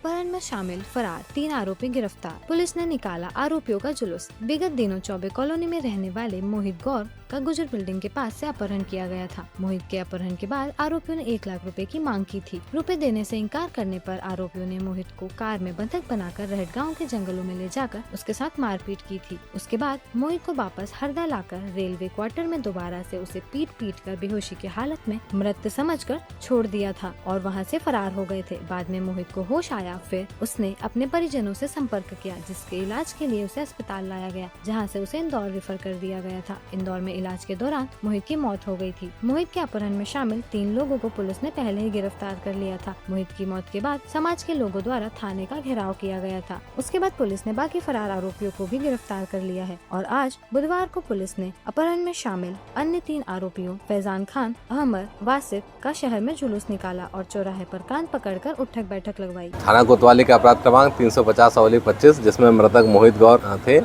अपहरण में शामिल फरार 3 आरोपी गिरफ्तार। पुलिस ने निकाला आरोपियों का जुलूस। विगत दिनों चौबे कॉलोनी में रहने वाले मोहित गौर का गुजर बिल्डिंग के पास से अपहरण किया गया था। मोहित के अपहरण के बाद आरोपियों ने 1 लाख रुपए की मांग की थी। रुपए देने से इनकार करने पर आरोपियों ने मोहित को कार में बंधक बनाकर रहट गाँव के जंगलों में ले जाकर उसके साथ मारपीट की थी। उसके बाद मोहित को वापस हरदा लाकर रेलवे क्वार्टर में दोबारा से उसे पीट कर बेहोशी की हालत में मृत समझकर छोड़ दिया था और वहां से फरार हो गए थे। बाद में मोहित को होश आया, फिर उसने अपने परिजनों से संपर्क किया, जिसके इलाज के लिए उसे अस्पताल लाया गया, जहां से उसे इंदौर रेफर कर दिया गया था। इंदौर में इलाज के दौरान मोहित की मौत हो गई थी। मोहित के अपहरण में शामिल 3 लोगों को पुलिस ने पहले ही गिरफ्तार कर लिया था। मोहित की मौत के बाद समाज के लोगों द्वारा थाने का घेराव किया गया था। उसके बाद पुलिस ने बाकी फरार आरोपियों को भी गिरफ्तार कर लिया है और आज बुधवार को पुलिस ने अपहरण में शामिल अन्य 3 आरोपियों फैजान खान, अहमद, वासिफ का शहर में जुलूस निकाला और चौराहे पर कान पकड़कर उठक बैठक लगवाई। थाना कोतवाली का अपराध क्रमांक 350/25 जिसमें मृतक मोहित गौर थे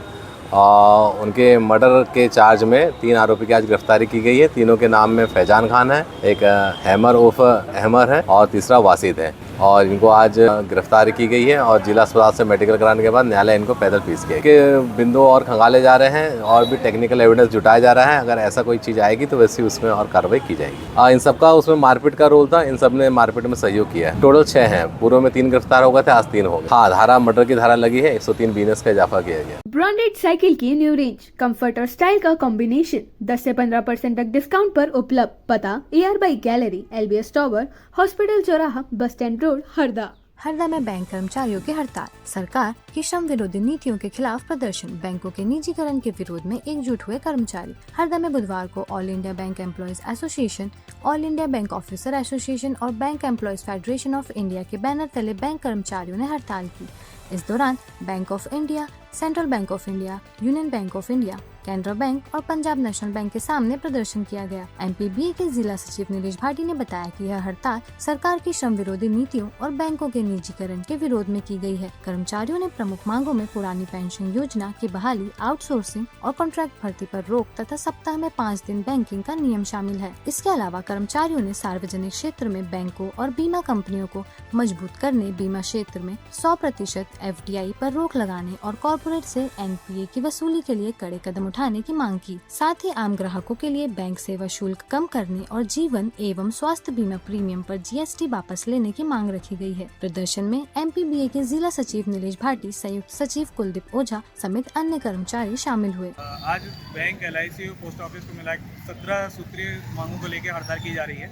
और उनके मर्डर के चार्ज में 3 आरोपी की आज गिरफ्तारी की गई है। तीनों के नाम में फैजान खान है, एक हैमर उर्फ अहमर है और तीसरा वासिद है और इनको आज गिरफ्तारी की गई है और जिला अस्पताल से मेडिकल कराने के बाद न्यायालय इनको पैदल पेश किया के बिंदु और खंगाले जा रहे हैं और भी टेक्निकल एविडेंस जुटाया जा रहा है। अगर ऐसा कोई चीज़ आएगी तो वैसे उसमें और कार्रवाई की जाएगी। इन सबका उसमें मारपीट का रोल था, इन सब ने मारपीट में सहयोग किया है। टोटल 6 हैं, पूर्व में 3 गिरफ्तार हो गए थे, आज 3 हो गए। हाँ, धारा मर्डर की धारा लगी है, 103 बीएनएस का इजाफा किया गया। ब्रांडेड साइकिल की न्यू रेंज, कंफर्ट और स्टाइल का कॉम्बिनेशन 10 से 15% तक डिस्काउंट पर उपलब्ध। पता AR by gallery, LBS tower, hospital चौराहा, bus stand road, Harda. Harda में बैंक कर्मचारियों की हड़ताल। सरकार की श्रम विरोधी नीतियों के खिलाफ प्रदर्शन। बैंकों के निजीकरण के विरोध में एकजुट हुए कर्मचारी। हरदा में बुधवार को all India bank employees association, all India bank officer association और bank employees federation of India के बैनर तले बैंक कर्मचारियों ने हड़ताल की। इस दौरान bank of India, central bank of India, union bank of India, Canara bank और पंजाब नेशनल बैंक के सामने प्रदर्शन किया गया। MPBA के जिला सचिव नीलेश भाटी ने बताया कि यह हड़ताल सरकार की श्रम विरोधी नीतियों और बैंकों के निजीकरण के विरोध में की गई है। कर्मचारियों ने प्रमुख मांगों में पुरानी पेंशन योजना की बहाली, आउटसोर्सिंग और कॉन्ट्रैक्ट भर्ती पर रोक तथा सप्ताह में 5 दिन बैंकिंग का नियम शामिल है। इसके अलावा कर्मचारियों ने सार्वजनिक क्षेत्र में बैंकों और बीमा कंपनियों को मजबूत करने, बीमा क्षेत्र में 100% FDI पर रोक लगाने और कॉर्पोरेट से NPA की वसूली के लिए कड़े कदम उठाने की मांग की। साथ ही आम ग्राहकों के लिए बैंक सेवा शुल्क कम करने और जीवन एवं स्वास्थ्य बीमा प्रीमियम पर GST वापस लेने की मांग रखी गई है। प्रदर्शन में MPBA के जिला सचिव नीलेश भाटी, संयुक्त सचिव कुलदीप ओझा समेत अन्य कर्मचारी शामिल हुए। आज बैंक, LIC और पोस्ट ऑफिस को मिला 17 सूत्रीय मांगों को लेकर हड़ताल की जा रही है।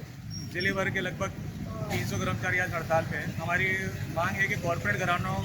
जिले भर के लगभग 300 कर्मचारी आज हड़ताल पे हैं। हमारी मांग है कि कॉर्पोरेट घरानों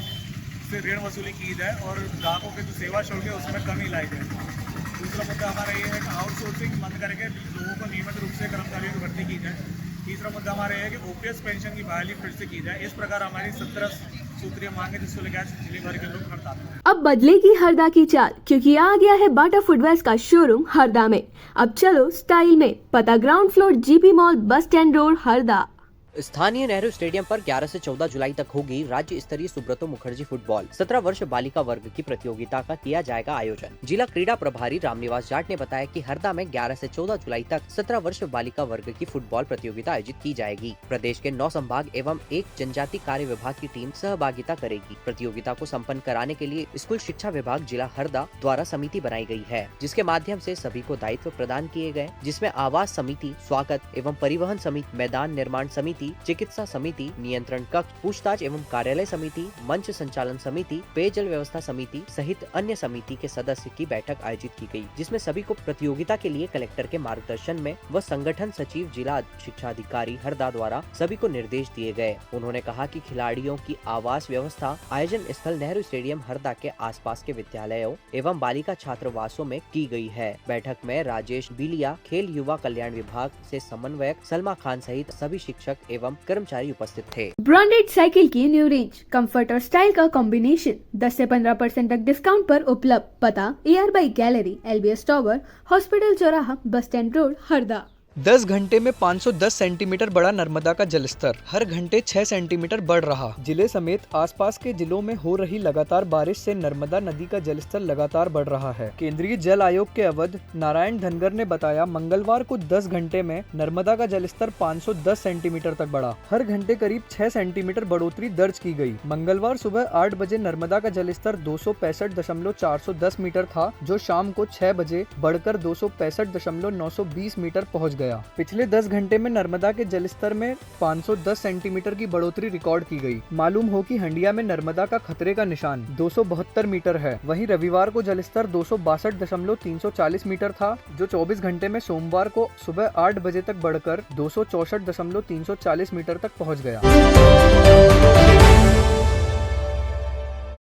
से ऋण वसूली की जाए और ग्राहकों के जो सेवा शुल्क है उसमें कमी लाई जाए। दूसरा मुद्दा हमारा ये है कि आउटसोर्सिंग बंद करके लोगों को नियमित रूप से कर्मचारियों की भर्ती की जाए। तीसरा मुद्दा हमारा ये है कि OPS पेंशन की बहाली फिर से की जाए। इस प्रकार हमारी 17 सूत्रीय मांग है जिसको लेकर जिले भर के लोग हड़ताल हैं। अब बदलेगी हरदा की चाल, क्योंकि आ गया है बाटा फुटवेयर्स का शोरूम हरदा में। अब चलो स्टाइल में। पता ground floor, GP mall, bus stand road, Harda. स्थानीय नेहरू स्टेडियम पर 11 से 14 जुलाई तक होगी राज्य स्तरीय सुब्रतो मुखर्जी फुटबॉल 17 वर्ष बालिका वर्ग की प्रतियोगिता का किया जाएगा आयोजन। जिला क्रीड़ा प्रभारी रामनिवास जाट ने बताया कि हरदा में 11 से 14 जुलाई तक 17 वर्ष बालिका वर्ग की फुटबॉल प्रतियोगिता आयोजित की जाएगी। प्रदेश के 9 संभाग एवं 1 जनजाति कार्य विभाग की टीम सहभागिता करेगी। प्रतियोगिता को संपन्न कराने के लिए स्कूल शिक्षा विभाग जिला हरदा द्वारा समिति बनाई गई है, जिसके माध्यम से सभी को दायित्व प्रदान किए गए, जिसमें आवास समिति, स्वागत एवं परिवहन समिति, मैदान निर्माण समिति, चिकित्सा समिति, नियंत्रण कक्ष, पूछताछ एवं कार्यालय समिति, मंच संचालन समिति, पेयजल व्यवस्था समिति सहित अन्य समिति के सदस्य की बैठक आयोजित की गई, जिसमें सभी को प्रतियोगिता के लिए कलेक्टर के मार्गदर्शन में व संगठन सचिव जिला शिक्षा अधिकारी हरदा द्वारा सभी को निर्देश दिए गए। उन्होंने कहा कि खिलाड़ियों की आवास व्यवस्था आयोजन स्थल नेहरू स्टेडियम हरदा के आसपास के विद्यालयों एवं बालिका छात्रावासों में की गई है। बैठक में राजेश बिलिया, खेल युवा कल्याण विभाग से समन्वयक सलमा खान सहित सभी शिक्षक एवं कर्मचारी उपस्थित थे। ब्रांडेड साइकिल की न्यू रेंज, कंफर्ट और स्टाइल का कॉम्बिनेशन 10 से 15% तक डिस्काउंट पर उपलब्ध। पता AR by gallery, LBS tower, hospital चौराहा, बस स्टैंड रोड, हरदा। 10 घंटे में 510 सेंटीमीटर बढ़ा नर्मदा का जलस्तर, हर घंटे 6 सेंटीमीटर बढ़ रहा। जिले समेत आसपास के जिलों में हो रही लगातार बारिश से नर्मदा नदी का जलस्तर लगातार बढ़ रहा है। केंद्रीय जल आयोग के अवध नारायण धनगर ने बताया, मंगलवार को 10 घंटे में नर्मदा का जलस्तर 510 सेंटीमीटर तक बढ़ा। हर घंटे करीब 6 सेंटीमीटर बढ़ोतरी दर्ज की गई। मंगलवार सुबह 8 बजे नर्मदा का जलस्तर 265.410 मीटर था, जो शाम को 6 बजे बढ़कर 265.920 मीटर पहुंच गया। पिछले 10 घंटे में नर्मदा के जलस्तर में 510 सेंटीमीटर की बढ़ोतरी रिकॉर्ड की गई। मालूम हो कि हंडिया में नर्मदा का खतरे का निशान 272 मीटर है। वहीं रविवार को जलस्तर 262.340 मीटर था, जो 24 घंटे में सोमवार को सुबह 8 बजे तक बढ़कर 264.340 मीटर तक पहुंच गया।